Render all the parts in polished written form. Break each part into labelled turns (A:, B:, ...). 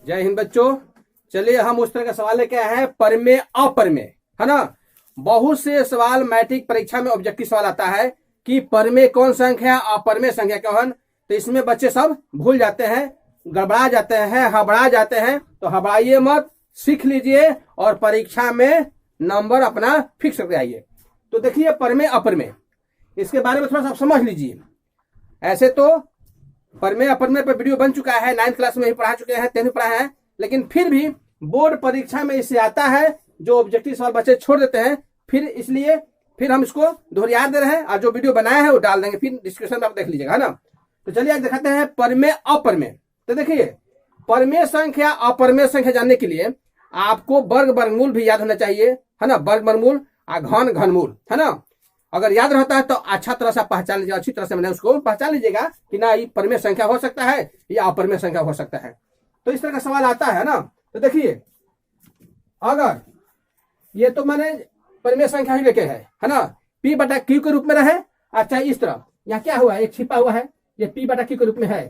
A: जय हिंद बच्चों। चलिए हम उस तरह का सवाल लेके आए हैं परमेय अपरमेय, है ना। बहुत से सवाल मैट्रिक परीक्षा में ऑब्जेक्टिव सवाल आता है कि परमेय कौन संख्या अपरमेय संख्या कौन। तो इसमें बच्चे सब भूल जाते हैं, गड़बड़ा जाते हैं, हबड़ा जाते हैं। तो हबड़ाइए मत, सीख लीजिए और परीक्षा में नंबर अपना फिक्स करके आइए। तो देखिए परमेय अपरमेय, इसके बारे में थोड़ा सा समझ लीजिए। ऐसे तो परमेय अपरमेय पर वीडियो बन चुका है, 9th क्लास में ही पढ़ा चुके हैं, 10th में पढ़ा है, लेकिन फिर भी बोर्ड परीक्षा में इससे आता है जो ऑब्जेक्टिव सवाल बच्चे छोड़ देते हैं। फिर हम इसको दोहरा दे रहे हैं और जो वीडियो बनाया है वो डाल देंगे, फिर डिस्क्रिप्शन में आप देख लीजिएगा, है ना। तो चलिए आज दिखाते हैं परमेय अपरमेय। तो देखिए परमेय संख्या अपरमेय संख्या जानने के लिए आपको वर्ग वर्गमूल भी याद होना चाहिए, है ना। वर्ग वर्गमूल घन घनमूल, है ना। अगर याद रहता है तो अच्छा तरह से पहचान लीजिएगा, अच्छी तरह से मैंने उसको पहचान लीजिएगा कि ना ये परमेय संख्या हो सकता है या अपरमेय संख्या हो सकता है। तो इस तरह का सवाल आता है ना। तो देखिए अगर ये तो मैंने परमेय संख्या ही लेके है ना, पी बटा क्यू के रूप में रहे। अच्छा इस तरह यहाँ क्या हुआ, एक छिपा हुआ है, ये पी बटा क्यू के रूप में है।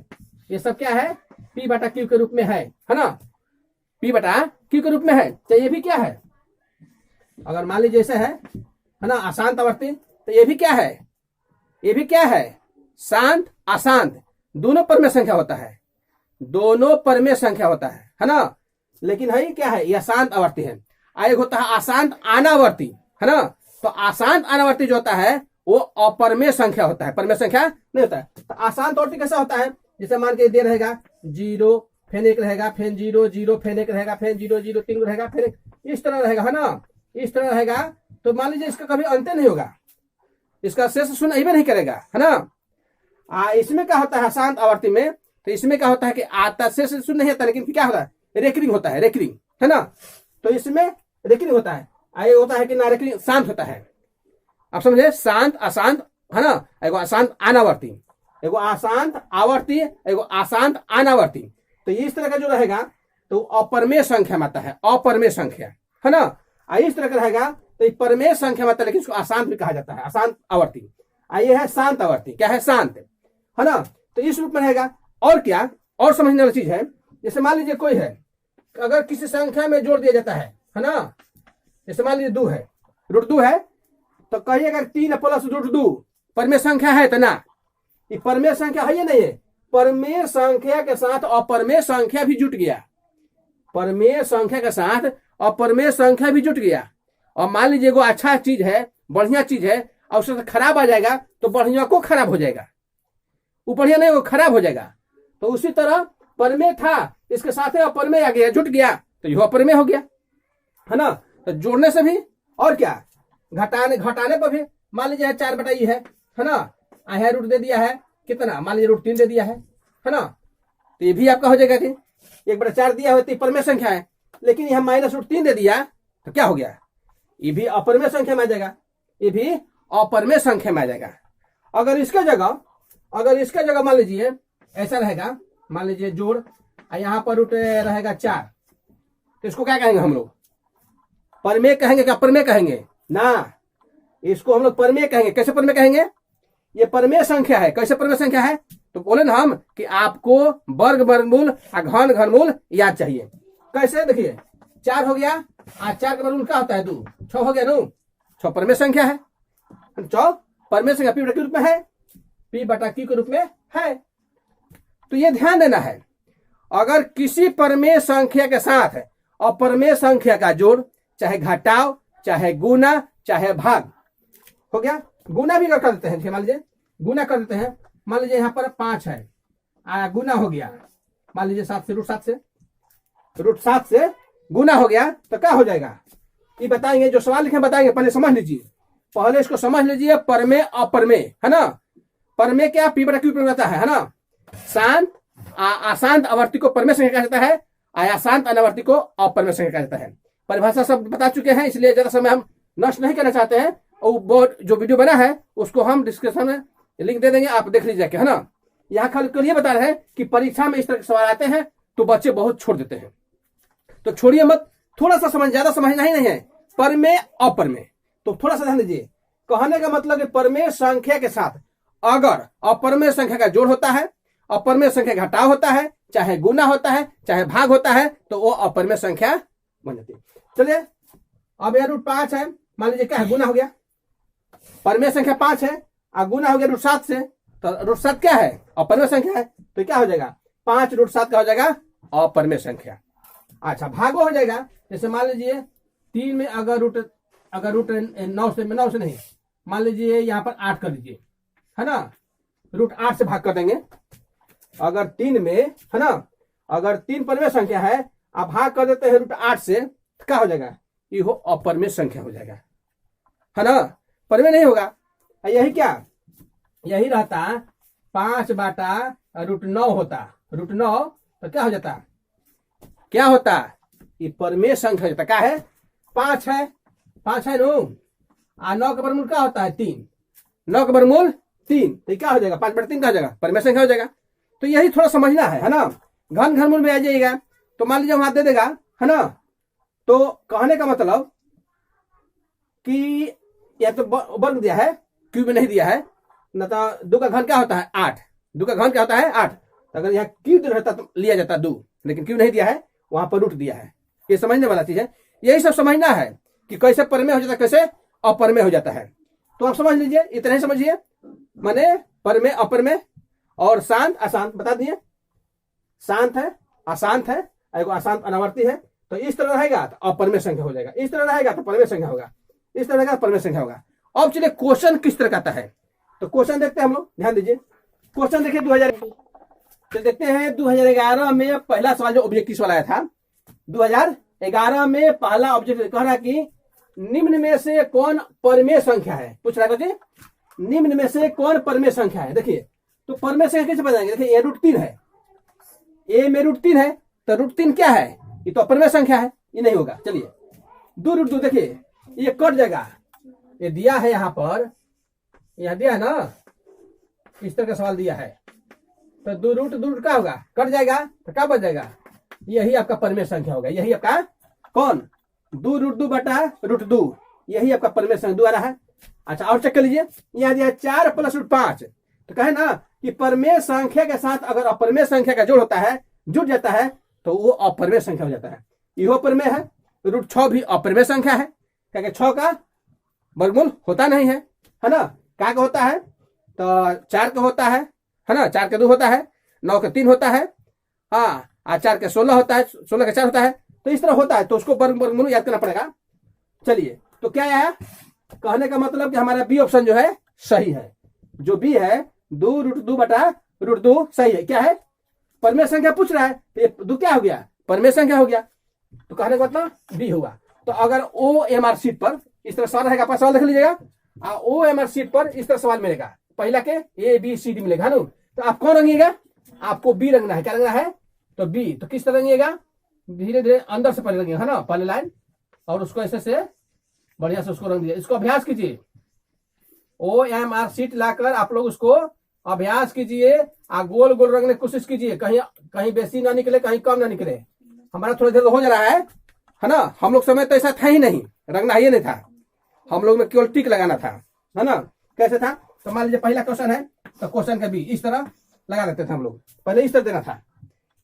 A: ये सब क्या है, पी बटा क्यू के रूप में है ना, पी बटा क्यू के रूप में है। तो ये भी क्या है, अगर मान लीजिए जैसे है ना अशांत आवर्ती, तो ये भी क्या है, ये भी क्या है शांत अशांत, दोनों परमेय संख्या होता है, दोनों परमेय संख्या होता है ना। लेकिन है क्या है, ये अशांत आवर्ती है। एक होता है अशांत अनावर्ती, है ना। तो अशांत अनावर्ती जो होता है वो अपरमेय संख्या होता है, परमेय संख्या नहीं होता है। तो अशांत आवर्ती कैसा होता है, जैसे मान के दे रहेगा 0 फिर 1 रहेगा, फिर 0 0 फिर 1 रहेगा, फिर 0 0 3 रहेगा, फिर इस तरह रहेगा, है ना, इस तरह रहेगा। तो मान लीजिए इसका कभी अंत नहीं होगा, इसका शेष शून्य ही नहीं करेगा, है ना। इसमें क्या होता है अशांत आवर्ती में, तो इसमें क्या होता है कि आता शेष शून्य नहीं होता, लेकिन क्या होता है रेकरिंग होता है, रेकरिंग, है ना। तो इसमें रेकरिंग होता है, ये होता है कि ना रेकरिंग शांत होता है। आप समझे, शांत अशांत, है ना। एगो अशांत अनावर्ती, एगो अशांत आवर्ती, एगो अशांत अनावर्ती। तो इस तरह का जो रहेगा तो अपरमेय संख्या में आता है, अपरमेय संख्या, है ना। इस तरह का रहेगा तो परमेय संख्या में आता है, लेकिन इसको अशांत भी कहा जाता है, अशांत आवर्ती। ये है शांत आवर्ती, क्या है शांत, है ना। तो इस रूप में रहेगा। और क्या और समझने वाली चीज है, जैसे मान लीजिए कोई है, अगर किसी संख्या में जोड़ दिया जाता है ना, जैसे मान लीजिए 2 है, √2 है, तो कहिए अगर 3 प्लस √2 परमेय संख्या है तो ना, ये परमेय संख्या है या नहीं है। परमेय संख्या के साथ अपरमेय संख्या भी जुट गया, परमेय संख्या के साथ अपरमेय संख्या भी जुट गया। और मान लीजिए वो अच्छा चीज है, बढ़िया चीज है, और उससे खराब आ जाएगा तो बढ़िया को खराब हो जाएगा, वो बढ़िया नहीं वो खराब हो जाएगा। तो उसी तरह परमेय था, इसके साथ अपरमेय आ गया, जुट गया, तो यह अपरमेय हो गया, है ना। तो जोड़ने से भी और क्या घटाने पर भी, मान लीजिए 4 बटा ई है ना, है रूट दे दिया है कितना, मान लीजिए √3 दे दिया है ना। तो ये भी आपका हो जाएगा कि 1/4 दिया होती परमेय संख्या है, लेकिन यहां -√3 दे दिया तो क्या हो गया, ये भी अपरमेय संख्या में आ जाएगा, ये भी अपरमेय संख्या में आ जाएगा। अगर इसका जगह मान लीजिए ऐसा रहेगा, मान लीजिए जोड़, यहां पर रूट रहेगा 4, तो इसको क्या कहेंगे हम लोग, परमेय कहेंगे क्या अपरमेय कहेंगे ना, इसको हम लोग परमेय कहेंगे। कैसे परमेय कहेंगे, ये परमेय संख्या है। कैसे परमेय संख्या है, तो बोले ना हम कि आपको वर्ग वर्गमूल घन घनमूल याद चाहिए। कैसे, देखिए 4 हो गया, 4 का वर्गमूल क्या होता है 2, 6 हो गया ना, 6 परमेय संख्या है, 6 परमेय संख्या पी बटा क्यू रूप में है, पी बटा क्यू के रूप में है। तो ये ध्यान देना है, अगर किसी परमेय संख्या के साथ अपरमेय संख्या का जोड़, चाहे घटाव चाहे गुना चाहे भाग, हो गया, गुना भी कर देते हैं, मान लीजिए गुना कर देते हैं, मान लीजिए यहाँ पर 5 है, गुना हो गया, मान लीजिए 7 से √7 से गुना हो गया, तो क्या हो जाएगा ये बताएंगे, जो सवाल लिखे बताएंगे, पहले समझ लीजिए, पहले इसको समझ लीजिए। परमेय अपरमेय, है ना। परमेय क्या, पी बटा क्यू रहता है ना। शांत अशांत आवर्ती को परमेय संख्या कहा जाता है, अशांत अनावर्ती को अपरमेय संख्या कहा जाता है। परिभाषा सब बता चुके हैं, इसलिए ज्यादा समय हम नष्ट नहीं करना चाहते हैं, और वो जो वीडियो बना है उसको हम डिस्क्रिप्शन में लिंक दे देंगे, आप देख लीजिए, है ना। यहाँ खाली ये बता रहे हैं कि परीक्षा में इस तरह के सवाल आते हैं तो बच्चे बहुत छोड़ देते हैं, तो छोड़िए मत, थोड़ा सा समझ, ज्यादा समझना ही नहीं है। परमेय अपरमेय, तो थोड़ा सा ध्यान दीजिए। कहने का मतलब कि परमेय संख्या के साथ अगर अपरमेय संख्या का जोड़ होता है अपरिमेय संख्या घटाव होता है, चाहे गुना होता है, चाहे भाग होता है, तो वो अपरिमेय संख्या बन जाती है। चलिए अब यह √5 है, मान लीजिए क्या है, गुना हो गया, परिमेय संख्या 5 है और गुना हो गया √7 से, तो √7 क्या है, अपरिमेय संख्या है, तो क्या हो जाएगा 5 √7 का हो जाएगा अपरिमेय संख्या। अच्छा भागो हो जाएगा, जैसे मान लीजिए 3 में अगर रूट 9 से नहीं, मान लीजिए यहाँ पर 8 कर लीजिए, है ना, √8 से भाग कर देंगे। अगर 3 में, है ना, अगर 3 परिमेय संख्या है, आप भाग कर देते हैं √8 से, तो क्या हो जाएगा, ये हो अपरिमेय संख्या हो जाएगा, है ना, परिमेय नहीं होगा। यही क्या, यही रहता 5/√9 होता, √9 तो क्या हो जाता, क्या होता, ये परिमेय संख्या हो जाता, क्या है 5 है, 5 है नो, 9 का वर्गमूल क्या होता है 3, 9 का वर्गमूल 3, तो क्या हो जाएगा 5/3 का हो जाएगा, परिमेय संख्या हो जाएगा। तो यही थोड़ा समझना है ना, घन घनमूल में आ जाएगा, तो मान लीजिए वहां दे देगा, है ना, तो कहने का मतलब कि या तो वर्ग दिया है, क्यूब में नहीं दिया है, न तो 2 का घन क्या होता है 8, 2 का घन क्या होता है 8, तो अगर यहाँ क्यूब रहता तो लिया जाता 2, लेकिन क्यूब नहीं दिया है, वहां पर रूट दिया है। ये समझने वाला चीज है, यही सब समझना है कि कैसे परिमेय हो जाता है, कैसे अपरिमेय हो जाता है। तो आप समझ लीजिए, इतना ही समझिए, माने परिमेय अपरिमेय और शांत अशांत बता दिए, शांत है अशांत है, एगो अशांत अनावर्ती है, तो इस तरह रहेगा तो अपरिमेय संख्या हो जाएगा, इस तरह रहेगा तो परिमेय संख्या होगा, इस तरह रहेगा परिमेय संख्या होगा। अब चलिए क्वेश्चन किस तरह का आता है, तो क्वेश्चन देखते हैं हम लोग, ध्यान दीजिए। क्वेश्चन देखिए 2000, तो देखते हैं 2011 में पहला सवाल जो ऑब्जेक्टिव सवाल आया था, 2011 में पहला ऑब्जेक्टिव कह रहा कि निम्न में से कौन परिमेय संख्या है, पूछ रहा था, निम्न में से कौन परिमेय संख्या है। देखिए तो परिमेय संख्या कैसे बताएंगे, देखिए ए √3 है, ए में √3 है, तो √3 क्या है, ये तो अपरिमेय संख्या है, ये नहीं होगा। चलिए 2 √2, देखिए ये कट जाएगा, ये दिया है यहाँ पर, यहाँ दिया है ना, इस तरह का सवाल दिया है, तो 2 √2 क्या होगा, कट जाएगा, तो क्या बच जाएगा, यही आपका परिमेय संख्या होगा, यही आपका कौन 2 √2/√2, यही आपका परिमेय संख्या 2 आ रहा है। अच्छा और चेक कर लीजिए, यहाँ दिया 4 + √5, तो कहे ना कि परिमेय संख्या के साथ अगर अपरिमेय संख्या का जोड़ होता है, जुड़ जाता है, तो वो अपरिमेय संख्या हो जाता है। यह परिमेय है, √6 भी अपरिमेय संख्या है, क्या 6 का वर्गमूल होता नहीं है, है ना, क्या का होता है, तो 4 का होता है ना, 4 के 2 होता है, 9 के 3 होता है, हाँ, 4 के 16 होता है, 16 के 4 होता है, तो इस तरह होता है, तो उसको वर्गमूल याद करना पड़ेगा। चलिए तो क्या आया, कहने का मतलब कि हमारा बी ऑप्शन जो है सही है, जो बी है 2 √2/√2 सही है। क्या है, परिमेय संख्या पूछ रहा है, तो ये 2 क्या हो गया, परिमेय संख्या हो गया, तो कहने का मतलब बी होगा। तो अगर OMR शीट पर इस तरह सवाल रहेगा, सवाल देख लीजिएगा, OMR शीट पर इस तरह सवाल मिलेगा, पहला के ABCD मिलेगा ना, तो आप कौन रंगिएगा, आपको बी रंगना है, क्या रंगना है, तो बी, तो किस तरह रंगिएगा, धीरे धीरे अंदर से पहले रंगिएगा, है ना, पहले लाइन, और उसको ऐसे से बढ़िया से उसको रंग दीजिए। इसको अभ्यास कीजिए, OMR शीट लाकर आप लोग उसको अभ्यास कीजिए, गोल गोल रंगने की कोशिश कीजिए, कहीं कहीं बेसी ना निकले, कहीं कम ना निकले। हमारा थोड़ा देर हो जा रहा है ना, हम लोग समय तो ऐसा था ही नहीं, रंगना ही नहीं था, हम लोग में केवल टिक लगाना था, है ना। कैसे था, तो मान लीजिए पहला क्वेश्चन है, तो क्वेश्चन का बी इस तरह लगा देते थे हम लोग, पहले इस तरह देना था,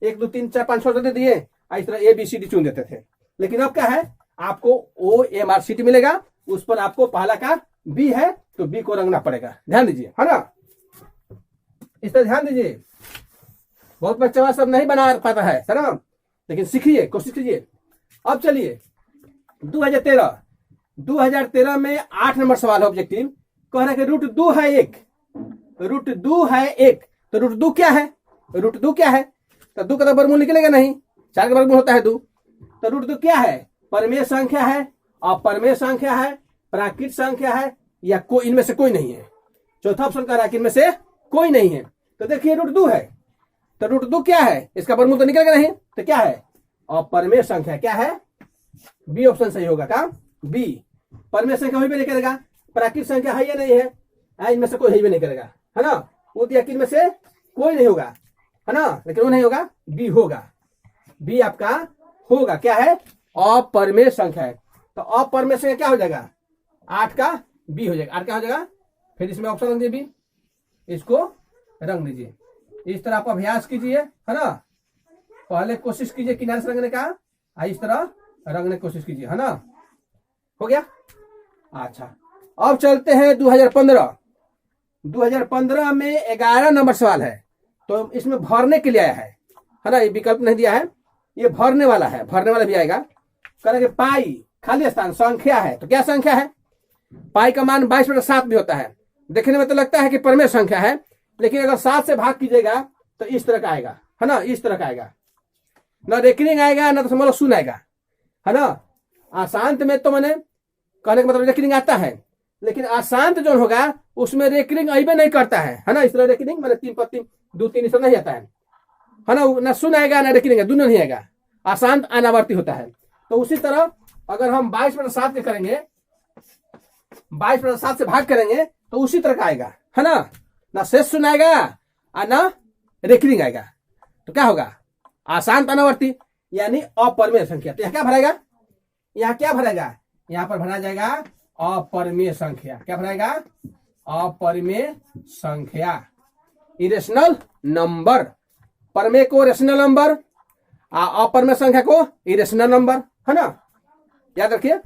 A: 1 2 3 4 5 6 दे दिए, इस तरह ABCD चुन देते थे। लेकिन अब क्या है, आपको OMR शीट मिलेगा, उस पर आपको पहला का बी है, तो बी को रंगना पड़ेगा, ध्यान दीजिए, है ना, इस तरह ध्यान दीजिए। बहुत बच्चा सब नहीं बना पाता है ना, लेकिन सीखिए, कोशिश कीजिए। अब चलिए 2013 में 8 नंबर सवाल है ऑब्जेक्टिव, कह रहा है कि √2 है 1, √2 है 1, तो √2 क्या है, √2 क्या है, तो 2 का तो वर्गमूल निकलेगा नहीं, 4 का वर्गमूल होता है 2, तो √2 क्या है, परिमेय संख्या है, अपरिमेय संख्या है, प्राकृत संख्या है, या कोई इनमें से कोई नहीं है। चौथा ऑप्शन कह रहा है कि इनमें से कोई नहीं है, तो देखिए √2 है, तो √2 क्या है, इसका वर्गमूल तो निकलेगा नहीं, तो क्या है, अपरिमेय संख्या, क्या है, बी ऑप्शन सही होगा, का बी, परिमेय संख्या भी नहीं करेगा, प्राकृत संख्या है या नहीं है, इनमें से कोई भी नहीं करेगा, है ना, वो दिया कि इनमें से कोई नहीं होगा, है ना, लेकिन वो नहीं होगा, बी होगा, बी आपका होगा, क्या है, अपरिमेय संख्या है। तो अपरिमेय संख्या क्या हो जाएगा, 8 का बी हो जाएगा, 8 क्या हो जाएगा, फिर इसमें ऑप्शन रख दीजिए बी, इसको रंग दीजिए, इस तरह आप अभ्यास कीजिए, है ना। पहले कोशिश कीजिए किनारे से रंगने का, इस तरह रंगने की कोशिश कीजिए, है ना। हो गया। अच्छा, अब चलते हैं 2015। 2015 में 11 नंबर सवाल है, तो इसमें भरने के लिए आया है ना। ये विकल्प नहीं दिया है, ये भरने वाला है, भरने वाला भी आएगा। करेंगे पाई खाली स्थान संख्या है, तो क्या संख्या है? पाई का मान 22/7 भी होता है। देखने में तो लगता है कि परमेय संख्या है, लेकिन अगर 7 से भाग कीजिएगा तो इस तरह का आएगा, है ना। इस तरह का आएगा, न रेकनिंग आएगा न तो समझ लो शून्य आएगा, है ना। अशांत में तो मैंने कहने का मतलब रेकनिंग आता है, लेकिन अशांत जो होगा उसमें रेकनिंग अइबे नहीं करता है ना। इस तरह रेकनिंग मैंने 3 पर 3 2 3 इस तरह नहीं आता है ना। न शून्य आएगा न रेकनिंग, दोनों नहीं आएगा। अशांत अनावर्ती होता है। तो उसी तरह अगर हम 22/7 के करेंगे, 22/7 से भाग करेंगे तो उसी तरह का आएगा, है ना। ना शेष शून्य आएगा और ना रेकनिंग आएगा। तो क्या होगा? अशांत अनावर्ती यानी अपरमेय संख्या। तो यहाँ क्या भरेगा? यहाँ क्या भरेगा? यहाँ पर भरा जाएगा अपरमेय संख्या। क्या भरेगा? अपरमेय संख्या, इरेशनल नंबर। परमेय को रेशनल नंबर, अपरमेय संख्या को इरेशनल नंबर, है ना। याद रखिए।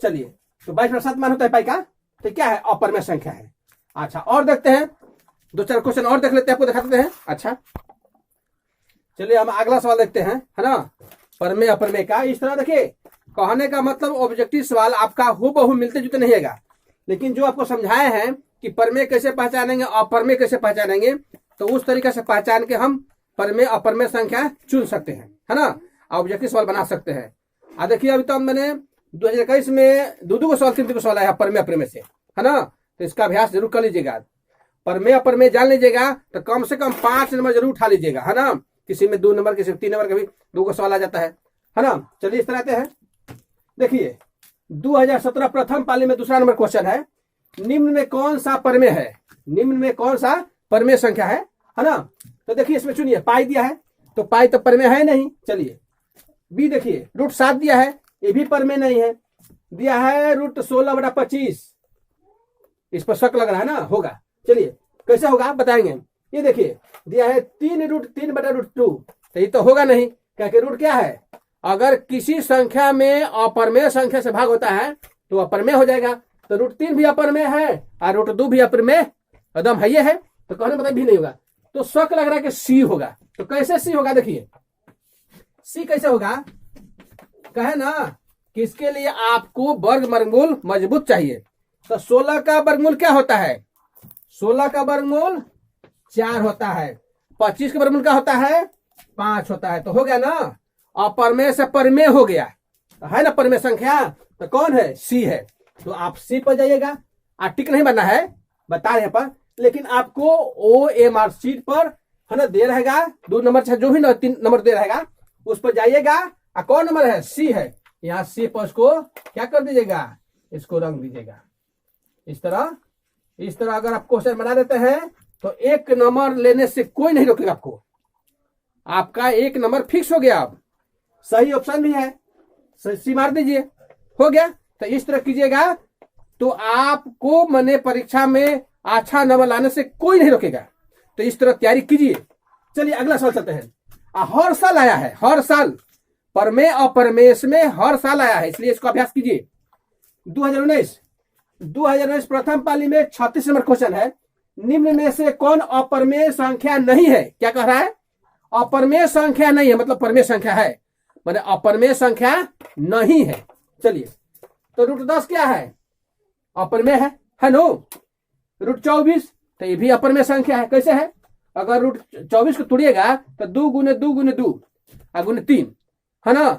A: चलिए, तो 22/7 मान होता है पाई का, तो क्या है? अपरमेय संख्या है। अच्छा, और देखते हैं 2-4 क्वेश्चन और देख लेते हैं, आपको दिखा देते हैं। अच्छा, चलिए हम अगला सवाल देखते हैं, है ना। परमेय अपरमेय का इस तरह देखिए, कहने का मतलब ऑब्जेक्टिव सवाल आपका हूबहू मिलते जुलते नहीं है, लेकिन जो आपको समझाए हैं कि परमेय कैसे पहचानेंगे, अपरमेय कैसे पहचानेंगे, तो उस तरीके से पहचान के हम परमेय अपरमेय संख्या चुन सकते हैं, है ना। ऑब्जेक्टिव सवाल बना सकते हैं। देखिए, अभी तो मैंने 2021 में 2 सवाल 3 सवाल आया परमेय अपरमेय से, है ना। तो इसका अभ्यास जरूर कर लीजिएगा। परमेय अपरमेय जान लीजिएगा तो कम से कम 5 नंबर जरूर उठा लीजिएगा, है ना। किसी में 2 नंबर, किसी में 3 नंबर, कभी 2 सवाल आ जाता है ना। चलिए इस तरह आते हैं। देखिए, 2017 प्रथम पाली में दूसरा नंबर क्वेश्चन है, निम्न में कौन सा परमेय है? निम्न में कौन सा परमेय संख्या है ना। तो देखिए, इसमें चुनिए। पाई दिया है तो पाई तो परमेय है नहीं। चलिए, बी देखिए, √7 दिया है, ये भी परमेय नहीं है। दिया है √16/25, इस पर शक लग रहा है ना, होगा। चलिए कैसे होगा बताएंगे। ये देखिए, दिया है 3√3/√2, तो ये तो होगा नहीं, क्योंकि रूट क्या है? अगर किसी संख्या में अपरमेय संख्या से भाग होता है तो अपरमेय हो जाएगा। तो √3 भी अपरमेय है और √2 भी अपरमेय एकदम है, ये है। तो कहने मतलब भी नहीं होगा, तो शक लग रहा है कि सी होगा। तो कैसे सी होगा? देखिए, सी कैसे होगा? कहे ना कि इसके लिए आपको वर्ग वर्गमूल मजबूत चाहिए। तो 16 का वर्गमूल क्या होता है? 16 का वर्गमूल 4 होता है। 25 का वर्गमूल क्या होता है? 5 होता है। तो हो गया ना, अपरमेय से परमेय हो गया, तो है ना परमेय संख्या। तो कौन है? सी है। तो आप सी पर जाइएगा। टिक नहीं बनना है, बता रहे पर, लेकिन आपको OMR शीट पर, है ना, दे रहेगा 2 नंबर, चाहे जो भी 3 नंबर दे रहेगा, उस पर जाइएगा। कौन नंबर है? सी है। यहाँ सी पर उसको क्या कर दीजिएगा? इसको रंग दीजिएगा इस तरह। इस तरह अगर आप क्वेश्चन बना देते हैं तो 1 नंबर लेने से कोई नहीं रोकेगा आपको। आपका 1 नंबर फिक्स हो गया। अब सही ऑप्शन भी है, सी मार दीजिए, हो गया। तो इस तरह कीजिएगा तो आपको मैंने परीक्षा में अच्छा नंबर लाने से कोई नहीं रोकेगा। तो इस तरह तैयारी कीजिए। चलिए अगला सवाल चलते हैं। हर साल आया है, हर साल परमेय अपरमेय में हर साल आया है, इसलिए इसको अभ्यास कीजिए। 2019 प्रथम पाली में 36 नंबर क्वेश्चन है, निम्न में से कौन अपरमेय संख्या नहीं है? क्या कह रहा है? अपरमेय संख्या नहीं है, मतलब परमेय संख्या है, माने अपरमेय संख्या नहीं है। चलिए, तो √10 क्या है? अपरमेय है नो। √24, तो ये भी अपरमेय संख्या है। कैसे है? अगर √24 को तोड़िएगा तो 2 × 2 × 2 × 3, है ना।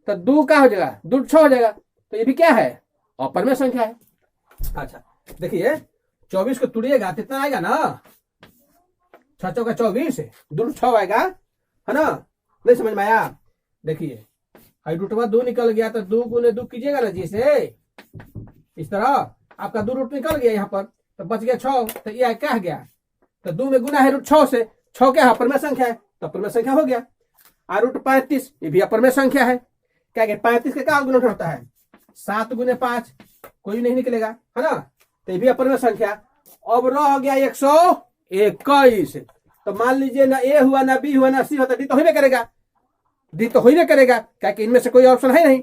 A: तो 2 क्या हो जाएगा? 2 6 हो जाएगा। तो ये भी क्या है? अपरमेय संख्या है। अच्छा, देखिए 24 को तोड़िएगा कितना आएगा ना, 6 × 24, 2 6 आएगा, है ना। नहीं समझ में आया? देखिए, √2 निकल गया तो 2 × 2 कीजिएगा ना जी से, इस तरह आपका 2 रूट निकल गया यहाँ पर, तो बच गया 6। तो ये क्या है गया? तो 2 में गुना है √6 से, 6 क्या है? अपरमेय संख्या है, तो अपरमेय संख्या हो गया। और √35 ये भी अपरमेय संख्या है। क्या 35 का क्या गुणनफल होता है? 7 × 5, कोई नहीं निकलेगा, है ना। तो ये भी अपरमेय संख्या। अब रह गया 121। तो मान लीजिए ना ए हुआ, ना बी हुआ, ना सी हुआ, तो डी तो हो ही करेगा, डी तो हो ही करेगा, क्या कि इनमें से कोई ऑप्शन है नहीं,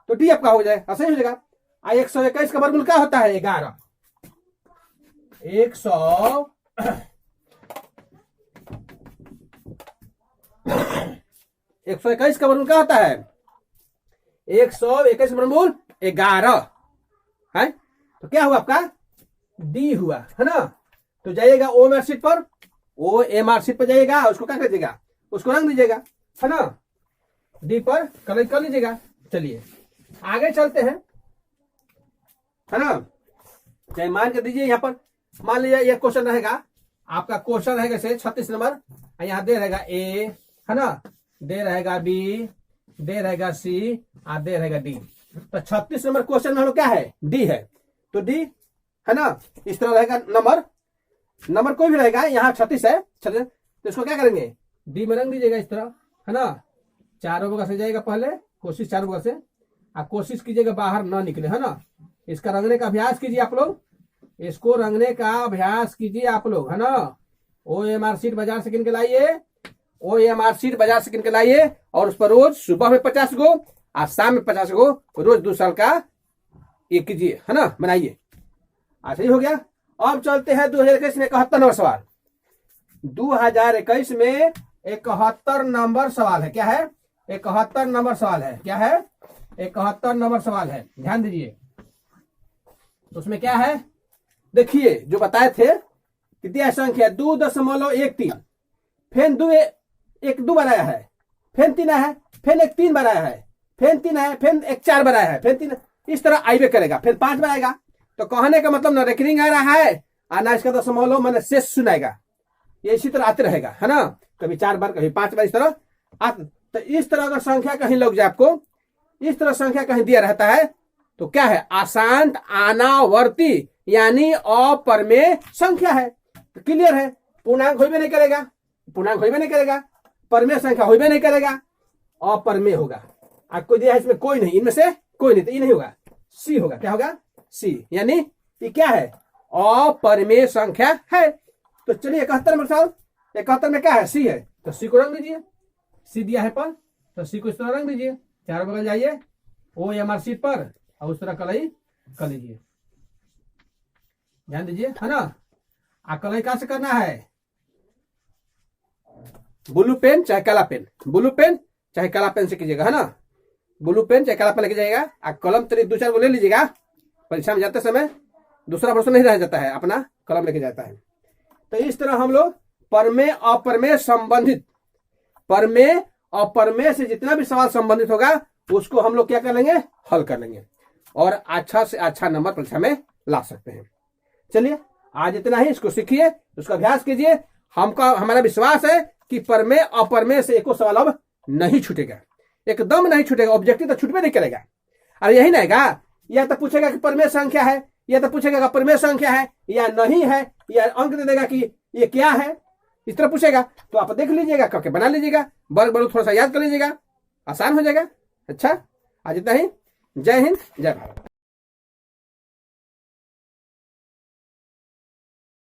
A: तो डी आपका हो जाए, ऐसा ही हो जाएगा। 121 का वर्गमूल क्या होता है? 11। 121 का वर्गमूल क्या होता है? 121 वर्गमूल 11 है, तो क्या हुआ आपका? डी हुआ, है ना। तो जाइएगा ओ मार्कशीट पर, ओ एम मार्कशीट पर जाइएगा, उसको क्या कीजिएगा? उसको रंग दीजिएगा, है ना, डी पर कलर कर लीजिएगा। चलिए आगे चलते हैं, है ना। चाहे मान के दीजिए यहाँ पर, मान लीजिए ये क्वेश्चन रहेगा आपका, क्वेश्चन रहेगा से 36 नंबर, यहाँ दे रहेगा ए, है ना, दे रहेगा बी, दे रहेगा सी, और दे रहेगा डी। तो 36 नंबर क्वेश्चन में हम लोग क्या है? डी है, तो डी, है ना, इस तरह रहेगा नंबर कोई भी रहेगा, यहाँ 36 है, चलिए तो इसको क्या करेंगे? डी में रंग दीजिएगा इस तरह, है ना, चारों बगल से जाएगा, पहले कोशिश चारों बगल से, आप कोशिश कीजिएगा बाहर ना निकले, है ना। इसका रंगने का अभ्यास कीजिए आप लोग, इसको रंगने का अभ्यास कीजिए आप लोग, है ना। OMR शीट बाजार से किन के लाइए, OMR शीट बाजार से किन के लाइए, और उस पर रोज सुबह में 50 गो और शाम में 50 गो, रोज 2 साल का ये कीजिए, है ना, बनाइए। अच्छा ही हो गया। अब चलते हैं 2021 में 71 नंबर सवाल। 2021 में 71 नंबर सवाल है, क्या है? 71 नंबर सवाल है, क्या है? 71 नंबर सवाल है, ध्यान दीजिए। उसमें क्या है? देखिए जो बताए थे, कितनी संख्या 2.13, फिर 2 एक 2 बनाया है, फिर 3 है, फिर एक 3 बनाया है, फिर 3 है, फिर एक 4 बनाया है, फिर 3, इस तरह आईवे करेगा, फिर 5 बनाएगा। तो कहने का मतलब ना रेकरिंग आ रहा है और ना इसका दशमलव मैंने शेष सुनाएगा, ये इसी तरह आते रहेगा, है ना, कभी 4 बार कभी 5 बार इस तरह तो इस तरह अगर संख्या कहीं लग जाए आपको, इस तरह संख्या कहीं दिया रहता है तो क्या है? अशांत अनावर्ती यानी अपरमेय संख्या है। तो क्लियर है, पूर्णांक होइबे नहीं करेगा, पूर्णांक होइबे नहीं करेगा, परमेय संख्या होइबे नहीं करेगा, अपरमेय होगा। आपको दिया है इसमें कोई नहीं, इनमें से कोई नहीं, तो ये नहीं होगा, सी होगा। क्या होगा? सी, यानी ये क्या है? अपरमेय संख्या है। तो चलिए 71 में सवाल, 71 में क्या है? सी है, तो सी को रंग दीजिए, सी दिया है पर, तो सी को इस तरह रंग दीजिए, चारों बगल जाइए OMR शीट पर और उस तरह कलई कर लीजिए, ध्यान दीजिए, है ना। आ कलई कहां से करना है? ब्लू पेन चाहे काला पेन, ब्लू पेन चाहे काला पेन से कीजिएगा, है ना। ब्लू पेन चाहे काला पेन लेके जाइएगा, आप कलम तरी 2-4 को ले लीजिएगा, परीक्षा में जाते समय दूसरा प्रश्न नहीं रह जाता है, अपना कलम लेके जाता है। तो इस तरह हम लोग परमेय अपरमेय संबंधित, परमेय अपरमेय से जितना भी सवाल संबंधित होगा उसको हम लोग क्या कर लेंगे? हल कर लेंगे, और अच्छा से अच्छा नंबर परीक्षा में ला सकते हैं। चलिए आज इतना ही, इसको सीखिए, उसका अभ्यास कीजिए। हमारा विश्वास है कि परमेय अपरमेय से एको सवाल अब नहीं छूटेगा, एकदम नहीं छूटेगा, ऑब्जेक्टिव तो छूटबे नहीं करेगा। अरे यही नहीं गा, या तो पूछेगा कि परमेय संख्या है, या तो पूछेगा कि परमेय संख्या है या नहीं है, या अंक दे देगा कि ये क्या है, इस तरह पूछेगा। तो आप देख लीजिएगा, करके बना लीजिएगा, वर्ग बड़ू थोड़ा सा याद कर लीजिएगा, आसान हो जाएगा। अच्छा आज इतना ही, जय हिंद जय भारत।